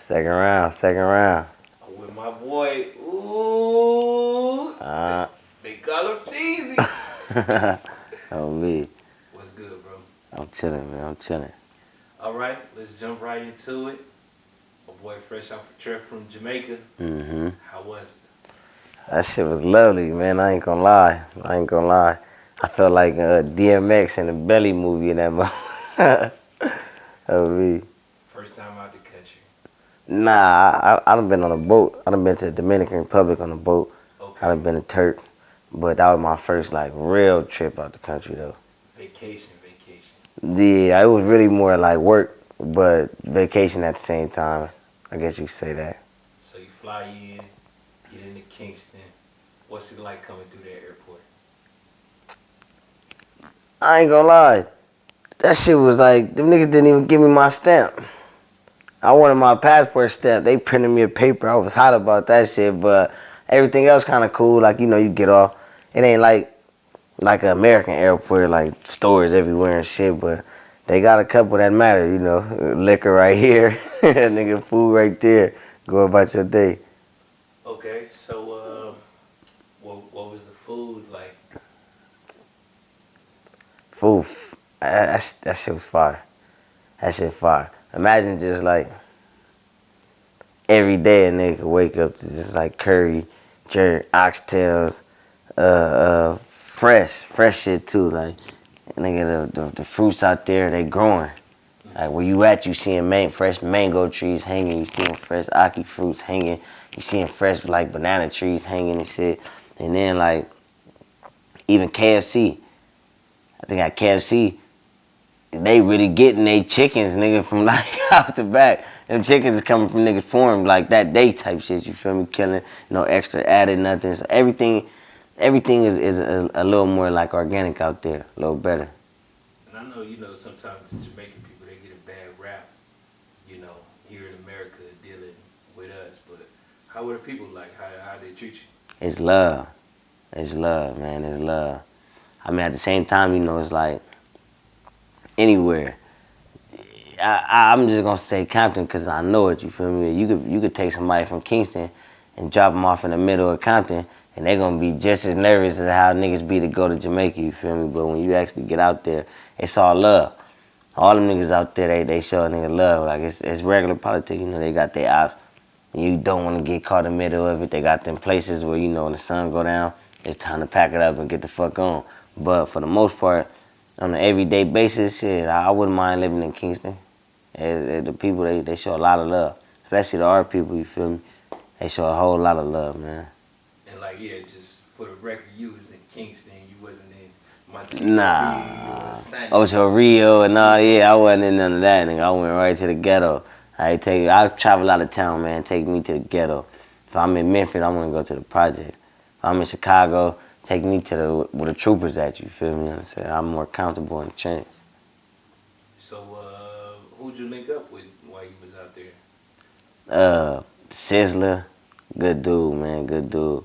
Second round, second round. I'm with my boy. Ooh. Uh, They call him Teeezy. oh me. What's good, bro? I'm chilling, man. I'm chilling. All right, let's jump right into it. My boy fresh off a trip from Jamaica. Mm-hmm. How was That shit was lovely, man. I ain't gonna lie. I ain't gonna lie. I felt like DMX in the Belly movie in that movie. oh me. it? First time out the country. Nah, I done been on a boat. I done been to the Dominican Republic on a boat. I Okay. done been to Turk. But that was my first like real trip out the country though. Vacation, vacation. Yeah, it was really more like work, but vacation at the same time. I guess you could say that. So you fly in, get into Kingston. What's it like coming through that airport? I ain't gonna lie. That shit was like, them niggas didn't even give me my stamp. I wanted my passport stamp. They printed me a paper. I was hot about that shit, but everything else kind of cool. Like, you get off. It ain't like an American airport, like stores everywhere and shit, but they got a couple that matter. Liquor right here, nigga, food right there. Go about your day. Okay, so what was the food like? Food, that shit was fire. That shit fire. Imagine just like every day a nigga wake up to just like curry, jerk, oxtails, fresh shit too. Like, nigga, the fruits out there, they growing. Like, where you at, you seeing fresh mango trees hanging, you seeing fresh aki fruits hanging, you seeing fresh, like, banana trees hanging and shit. And then, like, even KFC. I think at KFC, they really getting they chickens, nigga, from, like, out the back. Them chickens is coming from niggas farm, like, that day type shit, you feel me? Killing, no extra added, nothing. So everything is a little more, like, organic out there, a little better. And I know, sometimes the Jamaican people, they get a bad rap, you know, here in America dealing with us. But how were the people like? How they treat you? It's love. It's love, man. It's love. I mean, at the same time, it's like anywhere. I'm just gonna say Compton because I know it. You feel me? You could take somebody from Kingston and drop them off in the middle of Compton, and they're gonna be just as nervous as how niggas be to go to Jamaica. You feel me? But when you actually get out there, it's all love. All them niggas out there, they show a nigga love. Like it's regular politics. They got their ops. You don't want to get caught in the middle of it. They got them places where when the sun go down, it's time to pack it up and get the fuck on. But for the most part, on an everyday basis, shit, I wouldn't mind living in Kingston. The people, they show a lot of love. Especially the art people, you feel me? They show a whole lot of love, man. And like, yeah, just for the record, you was in Kingston. You wasn't in Montego Bay or Nah. San. Ocho Rio and all, yeah, I wasn't in none of that, nigga. I went right to the ghetto. I travel out of town, man. Take me to the ghetto. If I'm in Memphis, I want to go to the project. If I'm in Chicago, take me to where the troopers at, you feel me? I'm more comfortable in the trench. So, who'd you link up with while you was out there? Sizzler, good dude, man, good dude.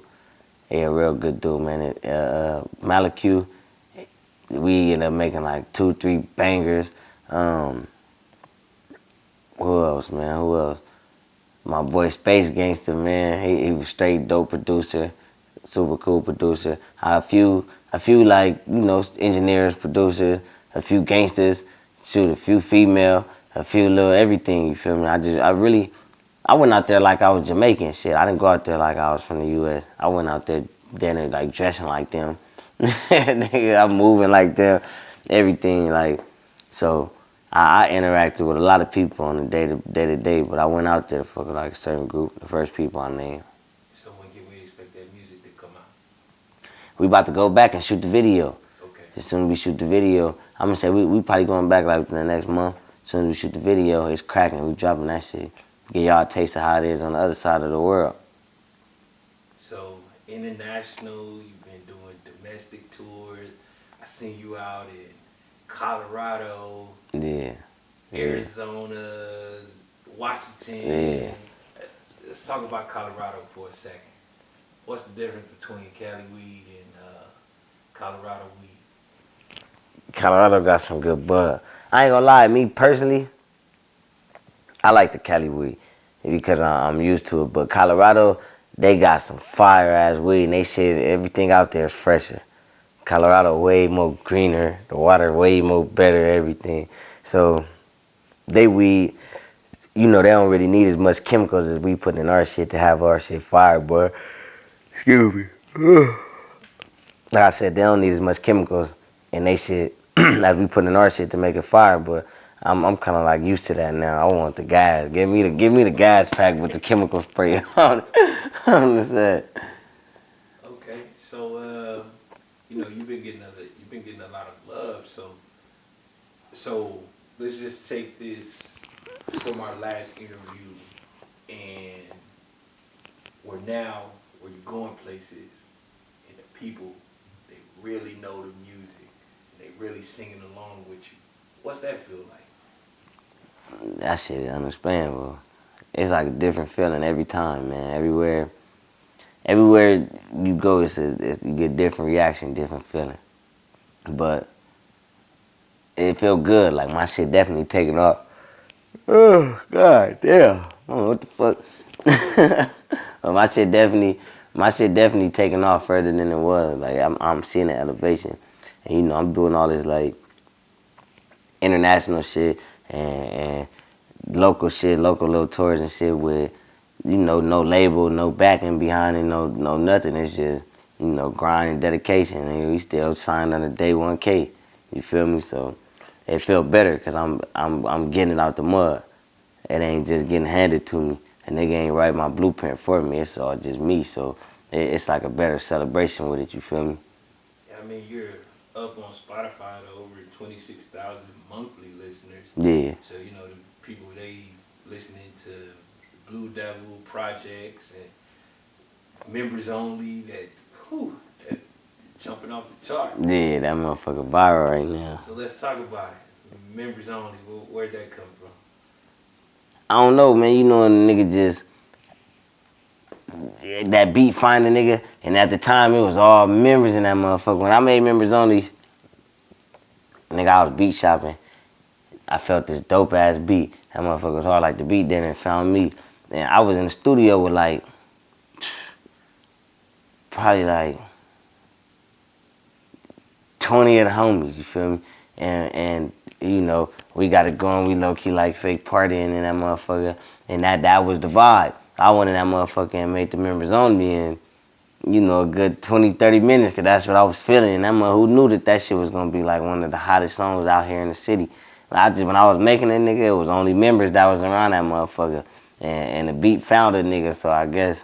Yeah, real good dude, man. Malacu, we ended up making like 2, 3 bangers. Who else, man? Who else? My boy Space Gangster, man. He was straight dope producer, super cool producer. A few like engineers, producers, a few gangsters, shoot a few female, a few little everything. You feel me? I went out there like I was Jamaican shit. I didn't go out there like I was from the U.S. I went out there then like dressing like them. Nigga, I'm moving like them, everything like so. I interacted with a lot of people on the day to day, but I went out there for like a certain group, the first people I named. So when can we expect that music to come out? We about to go back and shoot the video. Okay. As soon as we shoot the video, I'm gonna say we probably going back like within the next month. As soon as we shoot the video, it's cracking. We dropping that shit. Get y'all a taste of how it is on the other side of the world. So international, you've been doing domestic tours. I seen you out in Colorado, Yeah. Arizona, Washington. Yeah. Let's talk about Colorado for a second. What's the difference between Cali weed and Colorado weed? Colorado got some good bud. I ain't gonna lie, me personally, I like the Cali weed. because I'm used to it. But Colorado, they got some fire ass weed, and they say everything out there is fresher. Colorado way more greener, the water way more better, everything. So they weed, you know, they don't really need as much chemicals as we put in our shit to have our shit fire, boy. Excuse me. Like I said, they don't need as much chemicals in they shit as we put in our shit to make it fire. But I'm kind of like used to that now. I want the gas. Give me the gas pack with the chemical spray on the set. Okay, so you've been getting a lot of love. So let's just take this from our last interview, and we're going places, and the people, they really know the music, and they really singing along with you. What's that feel like? That shit is unexplainable. It's like a different feeling every time, man. Everywhere you go, you get different reaction, different feeling. But it felt good. Like my shit definitely taking off. Oh god damn! I don't know what the fuck. But my shit definitely taking off further than it was. Like I'm seeing the elevation, and you know I'm doing all this like international shit and local shit, local little tours and shit with, you know, no label, no backing behind it, no nothing. It's just, you know, grind and dedication, and we still signed on the day 1K. You feel me? So it felt better because I'm getting it out the mud. It ain't just getting handed to me. A nigga ain't write my blueprint for me. It's all just me. So it's like a better celebration with it. You feel me? I mean, you're up on Spotify to over 26,000 monthly listeners. Yeah. So, you know, the people, they listening to Blue Devil projects and members only that jumping off the chart. Yeah, that motherfucker viral right now. So let's talk about it. Members only, where'd that come from? I don't know, man. You know, when a nigga just that beat find a nigga, and at the time it was all members in that motherfucker. When I made members only, nigga, I was beat shopping. I felt this dope ass beat. That motherfucker was hard like the beat then and found me. And I was in the studio with like probably like 20 of the homies, you feel me? And you know, we got it going, we low key like fake partying in that motherfucker. And that was the vibe. I went in that motherfucker and made the members only in, you know, a good 20, 30 minutes, because that's what I was feeling. And that mother, who knew that shit was gonna be like one of the hottest songs out here in the city. When I was making it, nigga, it was only members that was around that motherfucker. And the beat found a nigga, so I guess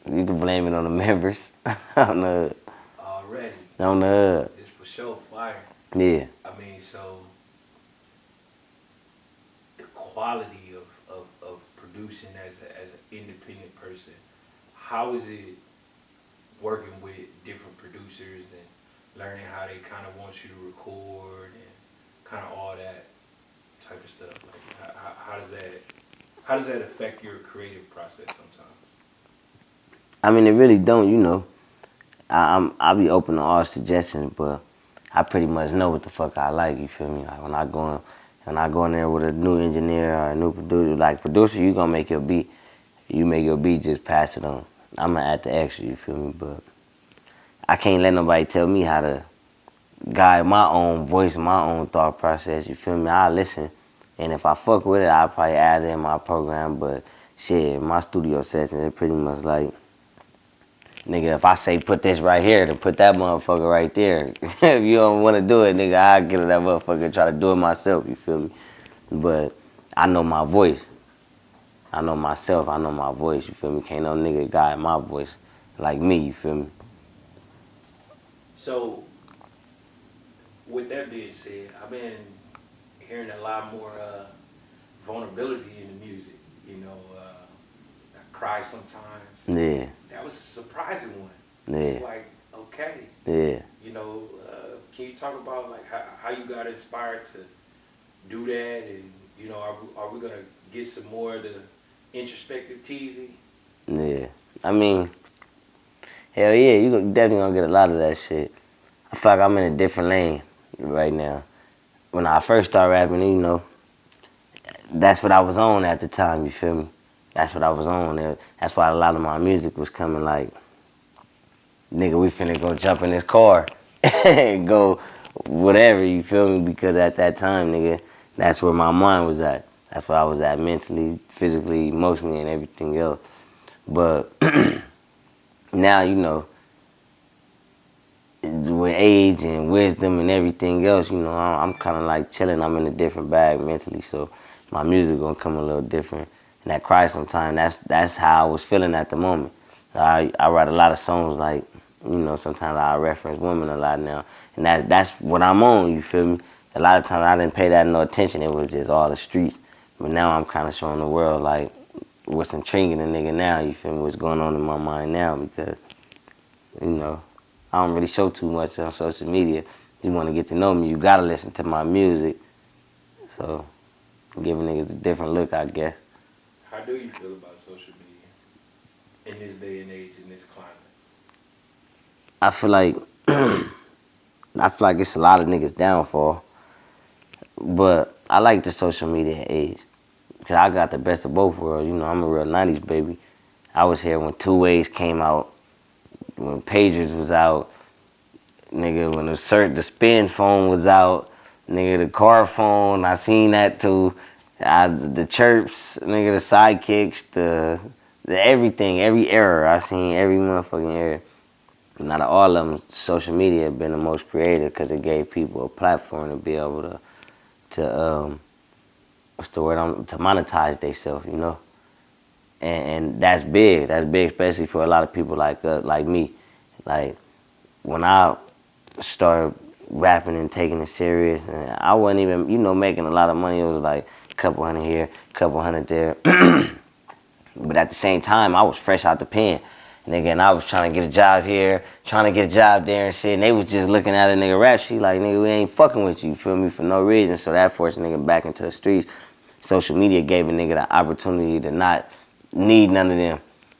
you can blame it on the members. on the Already. on the hood. It's for sure fire. Yeah. I mean, so the quality of producing as an independent person, how is it working with different producers and learning how they kind of want you to record and kind of all that type of stuff? Like, how does that affect your creative process sometimes? I mean, it really don't, you know. I'll be open to all suggestions, but I pretty much know what the fuck I like, you feel me? Like when I go in there with a new engineer or a new producer, like producer, you gonna make your beat. You make your beat, just pass it on. I'm gonna add the extra, you feel me? But I can't let nobody tell me how to guide my own voice, my own thought process, you feel me? I listen, and if I fuck with it, I'll probably add it in my program, but shit, my studio sessions, it pretty much like, nigga, if I say put this right here, then put that motherfucker right there. If you don't want to do it, nigga, I'll get to that motherfucker and try to do it myself, you feel me? But I know my voice. I know myself, I know my voice, you feel me? Can't no nigga guide my voice like me, you feel me? So, with that being said, I've been hearing a lot more vulnerability in the music. You know, I cry sometimes. Yeah. That was a surprising one. Yeah. It's like, okay. Yeah. You know, can you talk about like how you got inspired to do that, and you know, are we gonna get some more of the introspective Teeezy? Yeah. I mean, hell yeah, you definitely gonna get a lot of that shit. I feel like I'm in a different lane right now. When I first started rapping, you know, that's what I was on at the time, you feel me? That's what I was on. That's why a lot of my music was coming like, nigga, we finna go jump in this car and go whatever, you feel me? Because at that time, nigga, that's where my mind was at. That's where I was at mentally, physically, emotionally, and everything else. But now, you know, with age and wisdom and everything else, you know, I'm kind of like chilling. I'm in a different bag mentally, so my music gonna come a little different. And that cry sometimes, that's how I was feeling at the moment. I write a lot of songs like, you know, sometimes I reference women a lot now, and that's what I'm on. You feel me? A lot of times I didn't pay that no attention. It was just all the streets. But now I'm kind of showing the world like what's intriguing a nigga now. You feel me? What's going on in my mind now because, you know, I don't really show too much on social media. You want to get to know me, you gotta listen to my music. So, giving niggas a different look, I guess. How do you feel about social media in this day and age, in this climate? I feel like it's a lot of niggas downfall, but I like the social media age because I got the best of both worlds. You know, I'm a real '90s baby. I was here when Two Ways came out, when pagers was out, nigga. When the spin phone was out, nigga. The car phone, I seen that too. The chirps, nigga. The sidekicks, the everything, every error. I seen every motherfucking error. And out of all of them, social media have been the most creative because it gave people a platform to be able to what's the word? To monetize themselves, you know. And that's big. That's big, especially for a lot of people like me. Like when I started rapping and taking it serious, and I wasn't even, you know, making a lot of money. It was like a couple hundred here, a couple hundred there. But at the same time, I was fresh out the pen. Nigga, and I was trying to get a job here, trying to get a job there and shit, and they was just looking at a nigga rap sheet like, nigga, we ain't fucking with you, feel me, for no reason. So that forced a nigga back into the streets. Social media gave a nigga the opportunity to not need none of them.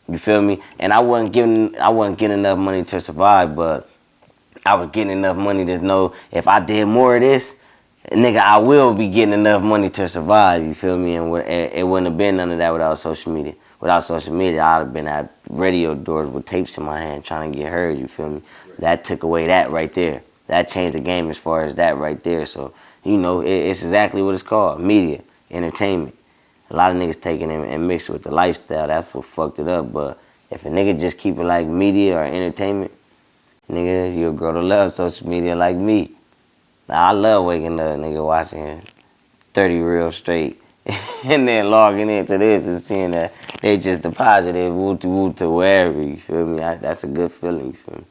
You feel me? And I wasn't getting enough money to survive, but I was getting enough money to know if I did more of this, nigga, I will be getting enough money to survive. You feel me? And it wouldn't have been none of that without social media. Without social media, I'd have been at radio doors with tapes in my hand trying to get heard. You feel me? That took away that right there. That changed the game as far as that right there. So, you know, it's exactly what it's called: media, entertainment. A lot of niggas taking it and mix it with the lifestyle. That's what fucked it up. But if a nigga just keep it like media or entertainment, nigga, you'll grow to love social media like me. Now, I love waking up, nigga, watching 30 real straight. And then logging into this and seeing that they just deposited woo to wherever, you feel me? That's a good feeling, you feel me?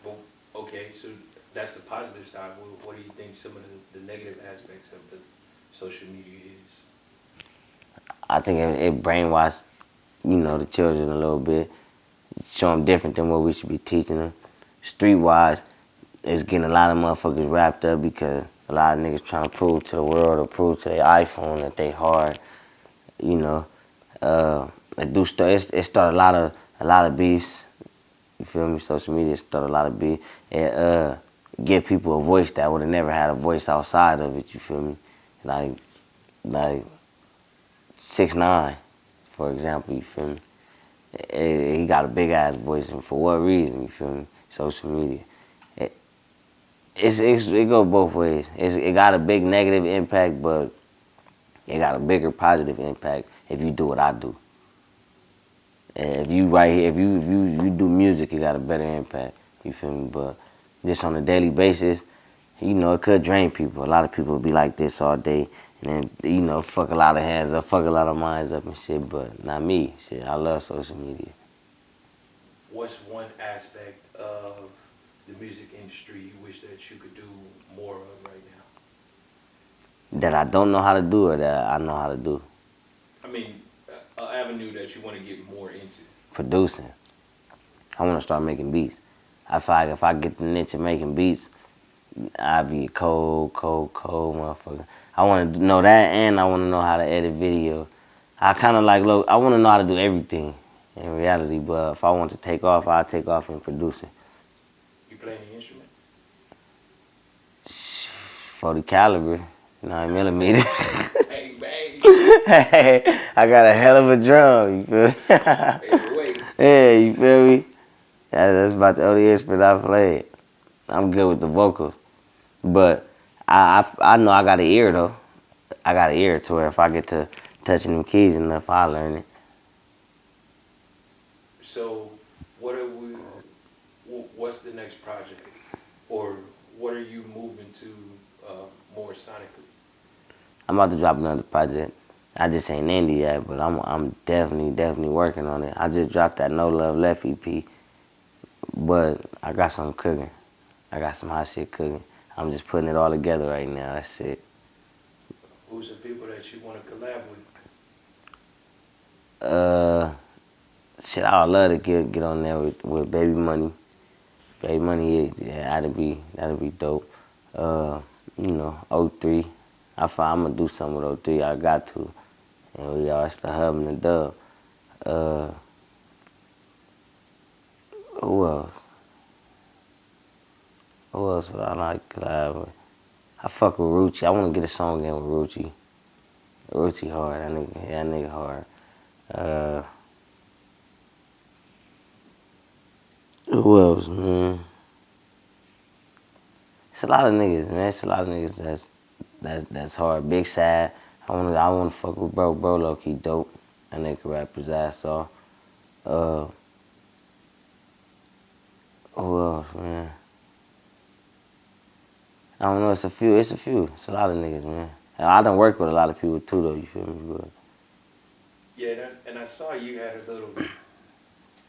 Well, okay, so that's the positive side. What do you think some of the negative aspects of the social media is? I think it brainwashed, you know, the children a little bit. Show them different than what we should be teaching them. Streetwise, it's getting a lot of motherfuckers wrapped up because a lot of niggas trying to prove to the world or prove to their iPhone that they hard, you know. It started a lot of beefs. You feel me? Social media started a lot of beef. It give people a voice that would have never had a voice outside of it. You feel me? Like 6ix9ine, for example. You feel me? He got a big ass voice, and for what reason? You feel me? Social media. It go both ways. It got a big negative impact, but it got a bigger positive impact if you do what I do. And if you right here, if you do music, it got a better impact. You feel me? But just on a daily basis, you know, it could drain people. A lot of people be like this all day, and then, you know, fuck a lot of hands up, fuck a lot of minds up and shit. But not me. Shit, I love social media. What's one aspect of the music industry you wish that you could do more of right now? That I don't know how to do or that I know how to do. I mean, an avenue that you want to get more into. Producing. I want to start making beats. I feel like if I get the niche of making beats, I'd be a cold motherfucker. I want to know that, and I want to know how to edit video. I kind of like, look, I want to know how to do everything in reality, but if I want to take off, I'll take off in producing. You play any instrument? 40 caliber, 9 millimeter. Bang, bang. Hey, I got a hell of a drum. You feel me? Wait. Yeah, you feel me? That's about the only instrument I played. I'm good with the vocals, but I know I got an ear though. I got an ear to where if I get to touching them keys enough, I learn it. So, what are we? What's the next project, or what are you moving to more sonically? I'm about to drop another project. I just ain't indie yet, but I'm definitely working on it. I just dropped that No Love Left EP, but I got something cooking. I got some hot shit cooking. I'm just putting it all together right now. That's it. Who's the people that you want to collab with? Uh, shit, I would love to get on there with Baby Money. Baby Money, yeah, that'd be dope. Uh, O3. I'm gonna do something with O3. I got to. And we are. It's the hub and the dub. Uh, who else? Who else would I like to collab with? I fuck with Rucci. I want to get a song in with Rucci. Rucci hard. That nigga hard. Uh, who else, man? It's a lot of niggas, man. It's a lot of niggas that's hard. Big Sad. I wanna fuck with bro. Bro, low key dope. That nigga rap his ass off. Uh, who else, man? I don't know. It's a few. It's a few. It's a lot of niggas, man. And I done work with a lot of people too, though. You feel me? But Yeah, and I saw you had a little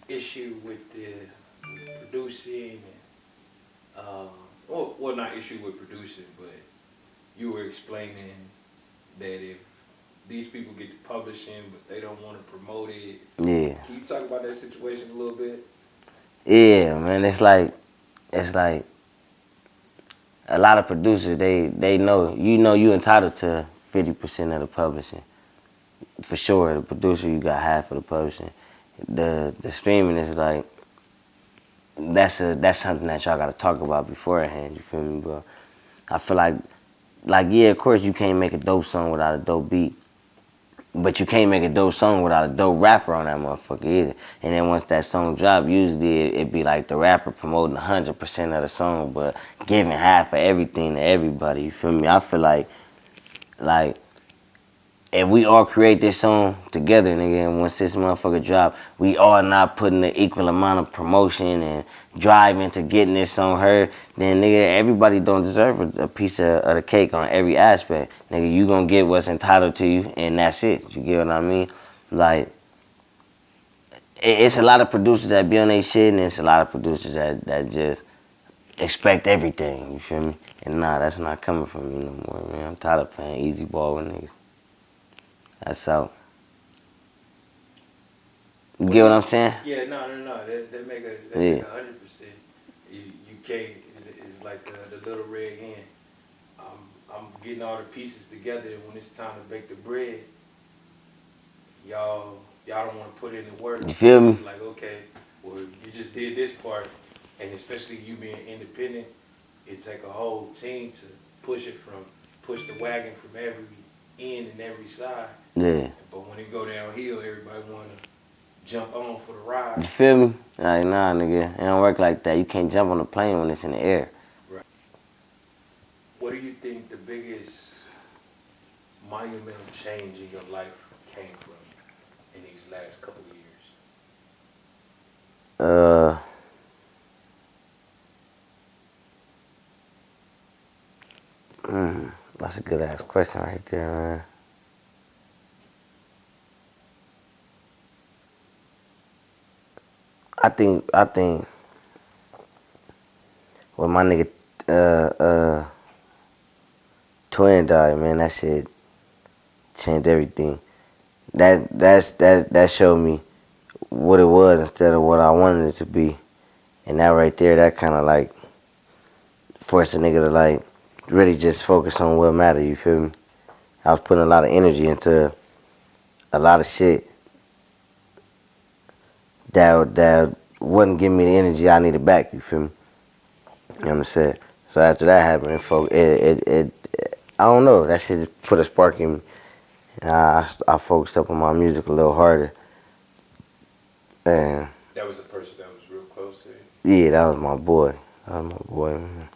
issue with the producing. Well, not issue with producing, but you were explaining that if these people get to publishing, but they don't want to promote it. yeah, Can you talk about that situation a little bit? yeah, man. It's like a lot of producers. They know you entitled to 50% of the publishing. For sure, the producer you got half of the publishing. The streaming is like that's something that y'all gotta talk about beforehand. You feel me? But I feel like yeah, of course you can't make a dope song without a dope beat, but you can't make a dope song without a dope rapper on that motherfucker either. And then once that song drop, usually it be like the rapper promoting 100% of the song, but giving half of everything to everybody. You feel me? I feel like if we all create this song together, nigga, and once this motherfucker drop, we all not putting the equal amount of promotion and drive into getting this song heard, then nigga, everybody don't deserve a piece of the cake on every aspect. Nigga, you gonna get what's entitled to you, and that's it. You get what I mean? Like, it's a lot of producers that be on their shit, and it's a lot of producers that just expect everything. You feel me? And nah, that's not coming from me no more, man. I'm tired of playing easy ball with niggas. That's out. You get what I'm saying? Yeah, no. That make Yeah. 100%. You can't. It's like the little red hen. I'm getting all the pieces together, and when it's time to bake the bread, y'all don't want to put in the work. You feel me? It's like, okay, well, you just did this part, and especially you being independent, it take a whole team to push the wagon from every end and every side. Yeah. But when it go downhill, everybody want to jump on for the ride. You feel me? Like, nah, nigga. It don't work like that. You can't jump on a plane when it's in the air. Right. What do you think the biggest monumental change in your life came from in these last couple of years? Uh, that's a good ass question right there, man. I think when my nigga twin died, man, that shit changed everything. That showed me what it was instead of what I wanted it to be. And that right there, that kind of like forced a nigga to like really just focus on what mattered. You feel me? I was putting a lot of energy into a lot of shit that wasn't giving me the energy I needed back. You feel me? You know what I'm saying? So after that happened, I don't know. That shit just put a spark in me, And I focused up on my music a little harder. And That was a person that was real close to you. yeah, that was my boy. That was my boy, man.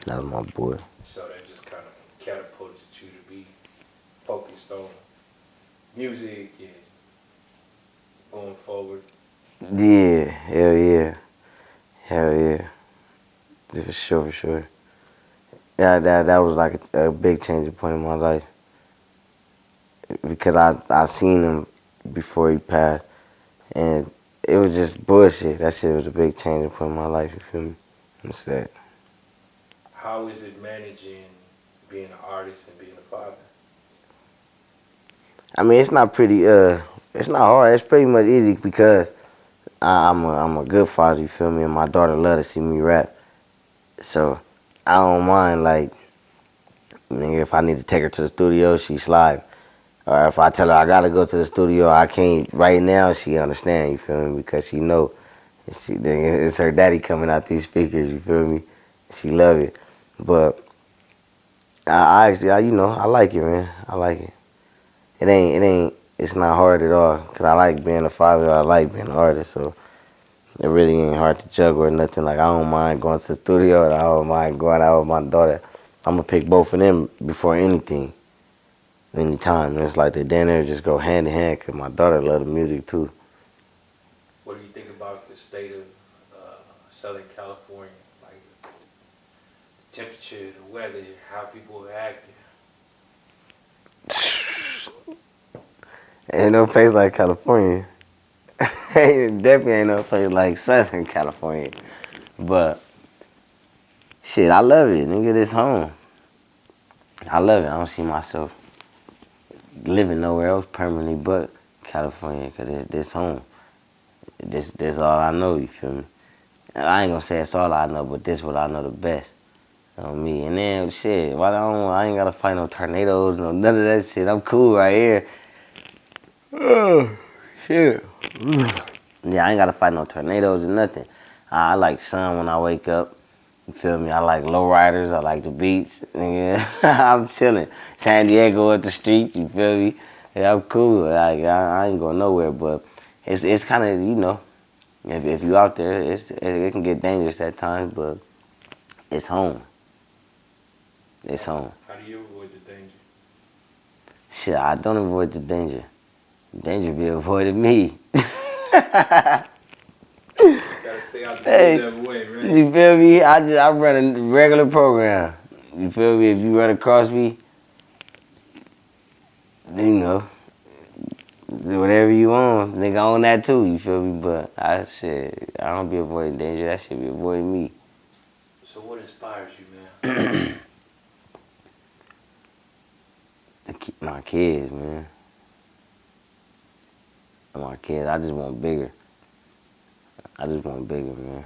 That was my boy. So that just kind of catapulted you to be focused on music and going forward. Yeah, hell yeah. Hell yeah. For sure, for sure. Yeah, that was like a big changing point in my life. Because I seen him before he passed. And it was just bullshit. That shit was a big changing point in my life, you feel me? I'm sad. How is it managing being an artist and being a father? I mean, it's not hard. It's pretty much easy because I'm a good father, you feel me? And my daughter love to see me rap. So I don't mind, like, nigga, if I need to take her to the studio, she slide. Or if I tell her I gotta go to the studio, I can't right now, she understand, you feel me? Because she know it's her daddy coming out these speakers, you feel me? She love it. But I actually, I like it, man. I like it. It's not hard at all. Cause I like being a father, I like being an artist, so it really ain't hard to juggle or nothing. Like, I don't mind going to the studio, and I don't mind going out with my daughter. I'm gonna pick both of them before anything, anytime. And it's like the dinner just go hand in hand, cause my daughter love the music too. What do you think about the state of Southern California? Like temperature, the weather, how people are acting. Ain't no place like California. Definitely ain't no place like Southern California. But shit, I love it. Nigga, this home. I love it. I don't see myself living nowhere else permanently but California, cause this home. This all I know. You feel me? And I ain't gonna say it's all I know, but this what I know the best. You know me. And then shit, I ain't gotta fight no tornadoes, no none of that shit. I'm cool right here. Oh shit. Yeah, I ain't gotta fight no tornadoes or nothing. I like sun when I wake up. You feel me? I like low riders. I like the beach. Nigga, I'm chilling. San Diego at the street. You feel me? Yeah, I'm cool. Like, I ain't going nowhere, but it's kind of, if you out there, it can get dangerous at times, but it's home. It's home. How do you avoid the danger? Shit, I don't avoid the danger. Danger be avoided me. Gotta stay out the Hey, that way, right? you feel me? I run a regular program. You feel me? If you run across me, you know, do whatever you want. Nigga on that too, you feel me? But I don't be avoiding danger. That shit be avoiding me. So what inspires you, man? My kids, man. My kids, I just want bigger. I just want bigger, man.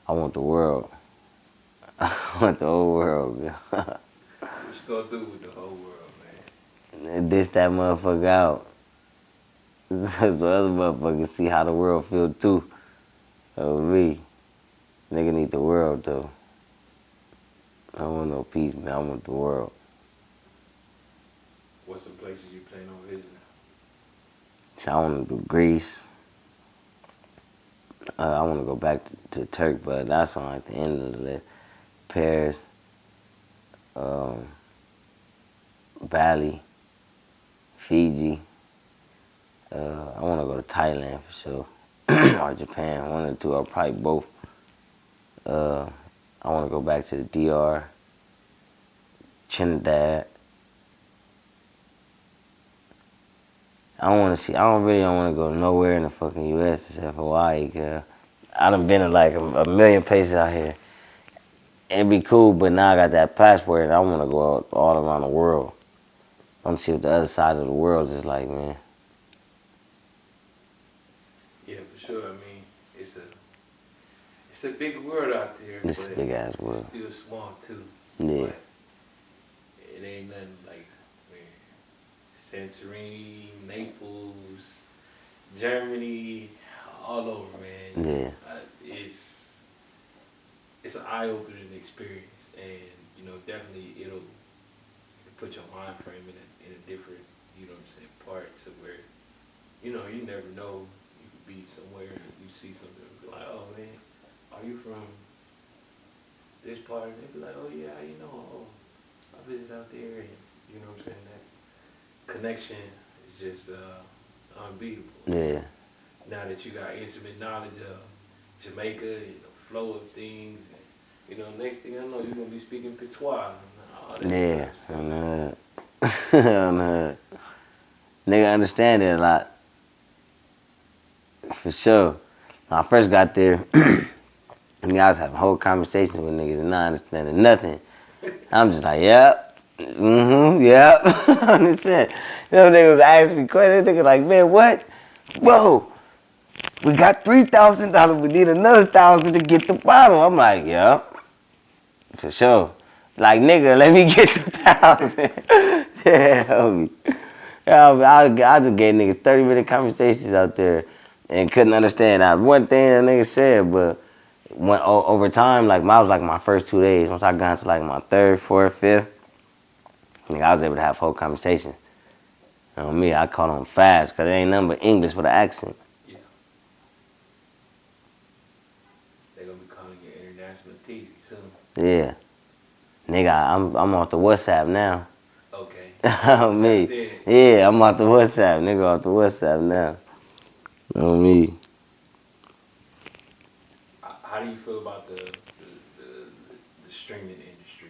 I want the world. I want the whole world, man. What you gonna do with the whole world, man? And dish that motherfucker out. So other motherfuckers see how the world feel too. Of me. Nigga need the world though. I don't want no peace, man. I want the world. What's some places you plan on visiting? So I want to do Greece. I want to go back to Turk, but that's on like the end of the list. Paris, um, Bali, Fiji. I want to go to Thailand for sure, or Japan. One or two, or probably both. Uh, I want to go back to the DR, Trinidad. I don't really want to go nowhere in the fucking U.S. except Hawaii, cause I done been to like a million places out here. It'd be cool, but now I got that passport and I want to go out all around the world. I want to see what the other side of the world is like, man. Yeah, for sure. I mean, it's a big world out there, This but big ass it's world. still small too. Yeah. But it ain't nothing like man, Santorini, Naples, Germany, all over, man. Yeah. It's an eye-opening experience, and definitely it'll put your mind frame in a different, you know what I'm saying, part to where, you know, you never know. You could be somewhere and you see something and be like, oh man, are you from this part? And they be like, oh yeah, you know, oh, I visit out there, and you know what I'm saying. That connection is just unbeatable. Yeah. Now that you got intimate knowledge of Jamaica and the flow of things, and you know, next thing I know, you're gonna be speaking patois and all that Yeah. stuff. So, On the on the nigga understand it a lot. For sure. When I first got there, I was having whole conversations with niggas and not understanding nothing. I'm just like, yep, yep. Understand? You know, niggas asking me questions. Niggas like, man, what? Whoa, we got $3,000. We need another 1,000 to get the bottle. I'm like, yep, for sure. Like, nigga, let me get the 1,000. Yeah, homie. Yeah, I just gave niggas 30-minute conversations out there and couldn't understand not one thing that nigga said, but over time, like, I was like my first 2 days. Once I got into like my third, fourth, fifth, nigga, I was able to have whole conversations. You know me, I caught on fast because it ain't nothing but English with an accent. yeah, they're gonna be calling you international Teeezy soon. Yeah. Nigga, I'm off the WhatsApp now. Okay. Me. Tapped in. Yeah, I'm off the WhatsApp. Nigga off the WhatsApp now. Me. How do you feel about the streaming industry?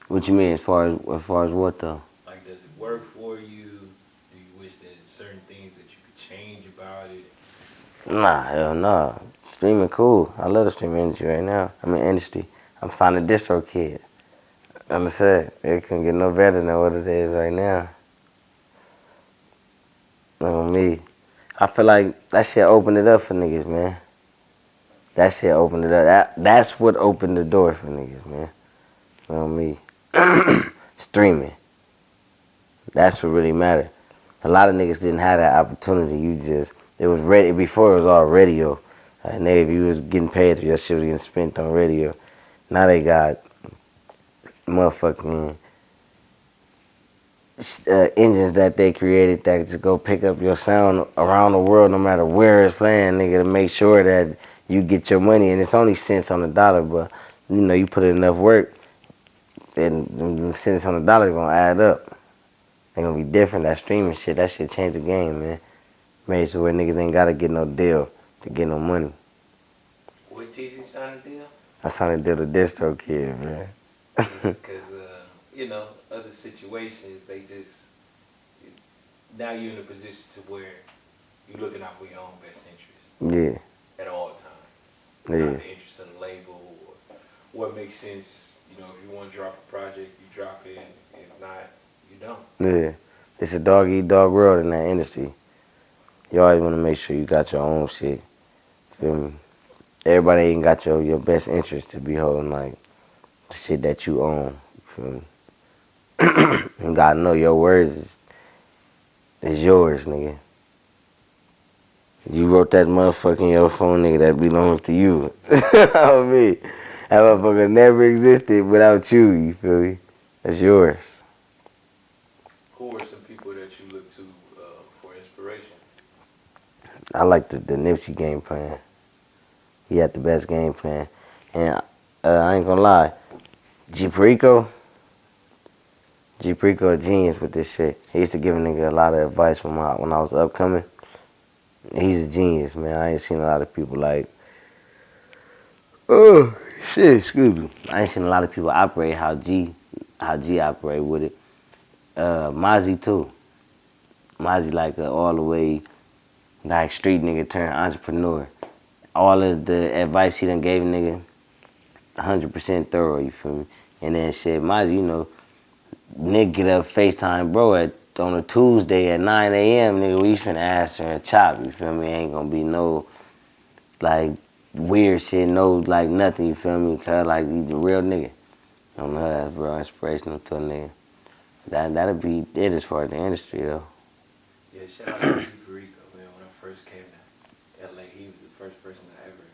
What you mean as far as what though? Like, does it work for you? Do you wish that certain things that you could change about it? Nah, hell no. Streaming cool. I love the streaming industry right now. I'm in industry. I'm signing distro kid. Understand? It couldn't get no better than what it is right now. Me. I feel like that shit opened it up for niggas, man. That shit opened it up. That's what opened the door for niggas, man. Me. Streaming. That's what really mattered. A lot of niggas didn't have that opportunity. It was ready before. It was all radio. Nigga, if you was getting paid, your shit was getting spent on radio. Now they got motherfucking engines that they created that just go pick up your sound around the world, no matter where it's playing, nigga, to make sure that you get your money. And it's only cents on the dollar, but you know, you put in enough work, and them cents on the dollar gonna add up. They gonna be different. That streaming shit, that shit changed the game, man. Made it so where niggas ain't gotta get no deal to get no money. What Teezy signed a deal? I signed a deal to Distro Kid, man. Because you know, other situations they just now you're in a position to where you're looking out for your own best interest Yeah, at all times. yeah, Not the interest of the label or what makes sense. You know, if you want to drop a project, you drop it. If not, you don't. yeah. It's a dog eat dog world in that industry. You always want to make sure you got your own shit. Feel me? Everybody ain't got your best interest to be holding like the shit that you own. Feel me? You gotta know your words is yours, nigga. You wrote that motherfucker in your phone, nigga, that belongs to you. I mean, that motherfucker never existed without you, you feel me? That's yours. Who are some people that you look to for inspiration? I like the Nipsey game plan. He had the best game plan. And I ain't gonna lie, G Perico a genius with this shit. He used to give a nigga a lot of advice when I was upcoming. He's a genius, man. I ain't seen a lot of people like, oh shit, excuse me. I ain't seen a lot of people operate how G operate with it. Mozzie too. Mozzie like all the way like street nigga turned entrepreneur. All of the advice he done gave a nigga, 100% thorough, you feel me? And then shit, Mozzie, you know, nigga get up FaceTime bro on a Tuesday at 9 a.m. nigga, we finna answer and chop, you feel me? Ain't gonna be no like weird shit, no like nothing, you feel me? Cause like he's a real nigga. I don't know, that's real inspirational to a nigga. That'll be it as far as the industry though. Yeah, shout out to G Perico, man. When I first came to LA, he was the first person I ever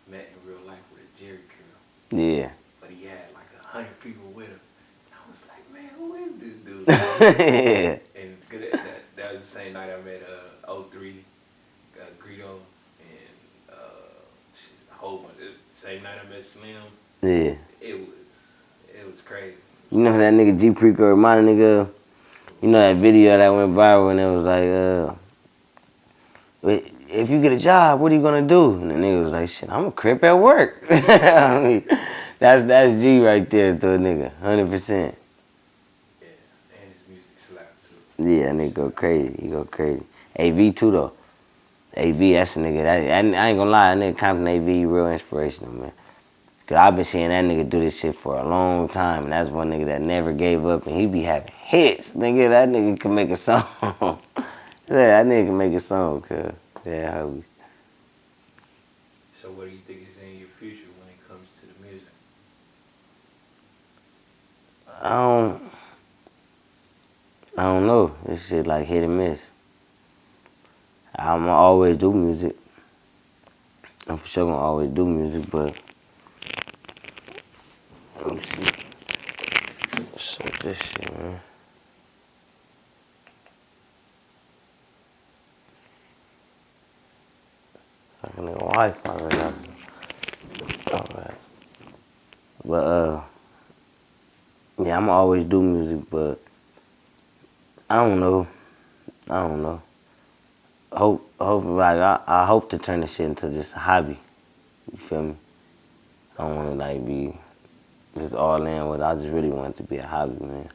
met in real life with a Jerry curl. Yeah. but he had like 100 people with him. And I was like, man, who is this dude? And that was the same night I met O3, Greedo, and a whole bunch. Same night I met Slim. Yeah. It was crazy. You know that nigga G Preco reminded nigga of? You know that video that went viral and it was like, if you get a job, what are you gonna do? And the nigga was like, shit, I'm a crip at work. I mean, that's G right there to a nigga, 100%. Yeah, and his music slapped too. Yeah, nigga go crazy. He go crazy. AV too though. AV, that's a nigga. I ain't gonna lie, that nigga Compton AV real inspirational, man. Cause I've been seeing that nigga do this shit for a long time, and that's one nigga that never gave up, and he be having hits. Nigga, that nigga can make a song. Yeah, that nigga can make a song, cuz. Yeah, homies. So what do you think is in your future when it comes to the music? I don't know. This shit like hit and miss. I'ma always do music. I'm for sure gonna always do music, but let me see. So this shit, man. Like a nigga Wi-Fi right now. Alright. But yeah, I'ma always do music, but I don't know. Hope like I hope to turn this shit into just a hobby. You feel me? I don't wanna like be just all in with it. I just really want it to be a hobby, man.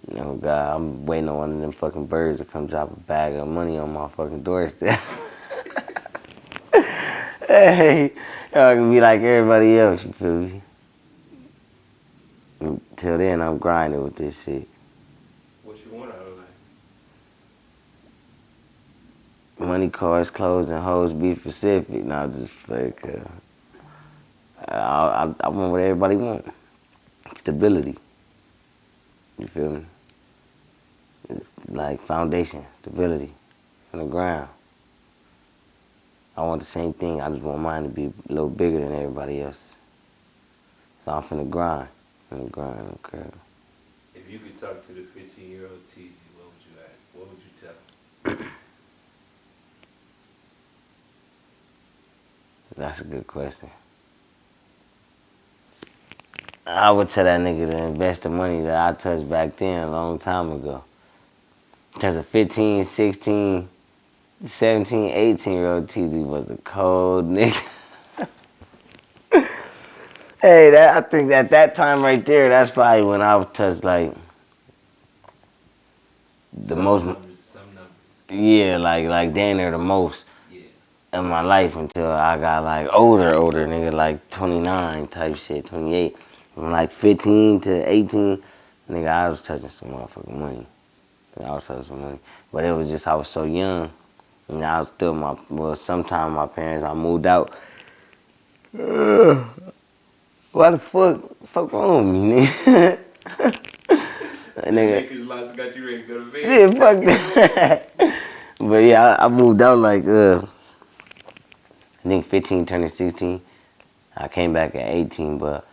You know, God, I'm waiting on one of them fucking birds to come drop a bag of money on my fucking doorstep. Hey, y'all can be like everybody else, you feel me? Until then, I'm grinding with this shit. What you want out of life? Money, cars, clothes, and hoes, be specific. Not just like, I want what everybody want. Stability. You feel me? It's like foundation, stability, on the ground. I want the same thing. I just want mine to be a little bigger than everybody else's. So I'm finna grind. Okay. If you could talk to the 15-year-old Teeezy, what would you ask? What would you tell him? That's a good question. I would tell that nigga to invest the money that I touched back then a long time ago. Because a 15, 16, 17, 18-year-old Teeezy was a cold nigga. Hey, I think at that time right there, that's probably when I was touched like the Some most. numbers, some numbers. Yeah, like damn near the most Yeah. in my life until I got like older, nigga, like 29 type shit, 28. From like 15 to 18, nigga, I was touching some motherfucking money. I was touching some money. But it was just, I was so young. And I was still sometime my parents, I moved out. Why the fuck wrong with me, nigga? Nigga. Lakers lost got you ready to go to bed. Yeah, fuck that. But yeah, I moved out like, I think 15 turning 16. I came back at 18, but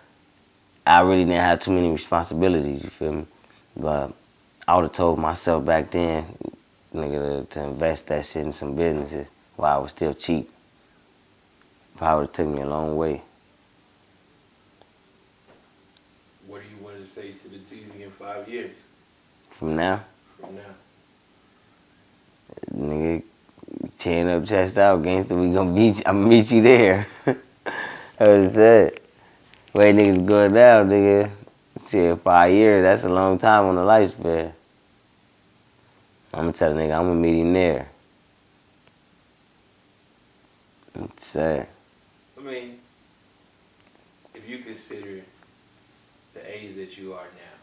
I really didn't have too many responsibilities, you feel me? But I would have told myself back then, nigga, to invest that shit in some businesses while I was still cheap. Probably would have took me a long way. What do you want to say to the Teeezy in 5 years? From now, From now. nigga, chin up, chest out, gangster, we gonna beat you. I'm gonna meet you there. That was it. Way niggas going down, nigga. Shit, 5 years, that's a long time on the lifespan. I'm gonna tell the nigga, I'm gonna meet him there. It's sad. I mean, if you consider the age that you are now,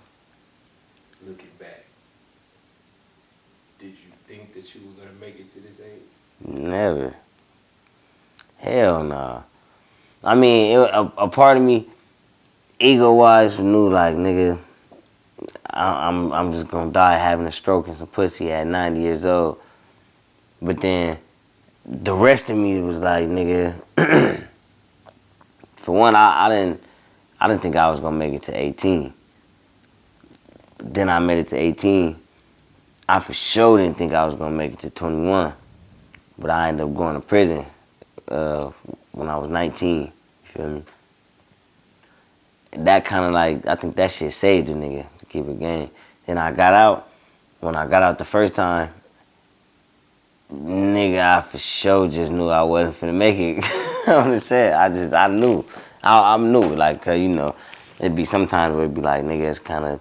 looking back, did you think that you were gonna make it to this age? Never. Hell nah. I mean, a part of me, ego-wise, knew like, nigga, I'm just gonna die having a stroke and some pussy at 90 years old. But then the rest of me was like, nigga, for one, I didn't think I was gonna make it to 18. Then I made it to 18. I for sure didn't think I was gonna make it to 21, but I ended up going to prison when I was 19. You feel me? That kind of like, I think that shit saved the nigga to keep it game. Then I got out. When I got out the first time, nigga, I for sure just knew I wasn't finna make it. On the set, I knew. I knew, like, cause you know, it'd be sometimes where it'd be like, nigga, it's kind of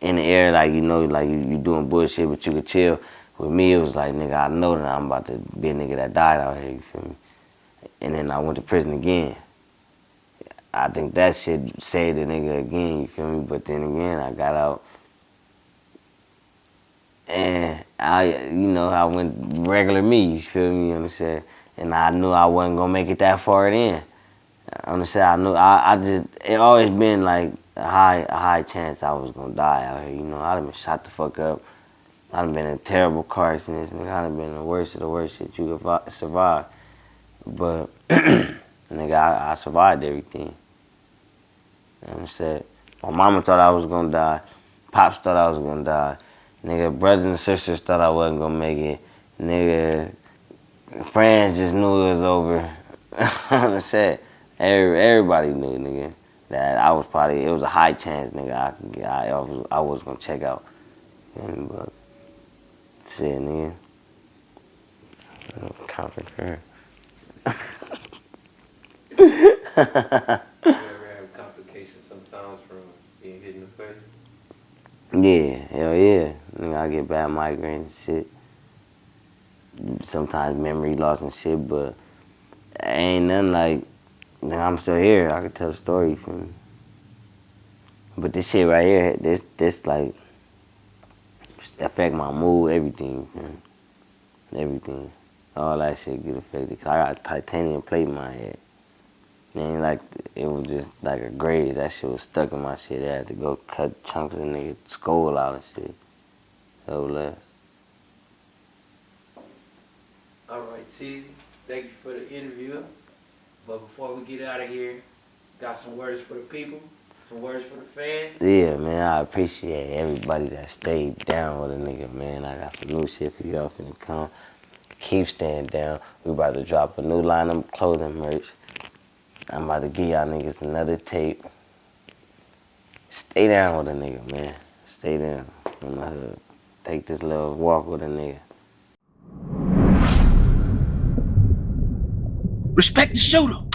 in the air, like, you know, like you doing bullshit, but you could chill. With me, it was like, nigga, I know that I'm about to be a nigga that died out here, you feel me? And then I went to prison again. I think that shit saved the nigga again, you feel me? But then again, I got out. And I went regular me, you feel me? You understand? And I knew I wasn't gonna make it that far in. I understand? I knew I just it always been like a high chance I was gonna die out here. You know, I'd have been shot the fuck up. I'd have been in a terrible car accident. I'd have been the worst of the worst shit you could survive. But nigga, I survived everything. You understand? My mama thought I was gonna die. Pops thought I was gonna die. Nigga, brothers and sisters thought I wasn't gonna make it. Nigga, friends just knew it was over. On the set, everybody knew, nigga, that I was probably, it was a high chance, nigga, I was gonna check out. But shit, nigga, comfort her. You ever have complications sometimes from being hit in the face? Yeah, hell yeah. Nigga, I get bad migraines and shit. Sometimes memory loss and shit, but ain't nothing like, nigga, I'm still here. I can tell a story from me. But this shit right here, this like affect my mood, everything, man. Everything. All that shit get affected. Cause I got a titanium plate in my head. It ain't like, it was just like a grade. That shit was stuck in my shit. I had to go cut chunks of the nigga skull out and shit. So less. All right, Teeezy, thank you for the interview. But before we get out of here, got some words for the people, some words for the fans. Yeah, man, I appreciate everybody that stayed down with a nigga, man. I got some new shit for y'all finna come. Keep staying down. We about to drop a new line of clothing merch. I'm about to give y'all niggas another tape. Stay down with a nigga, man. Stay down on the hood. Take this little walk with a nigga. Respect the shooter.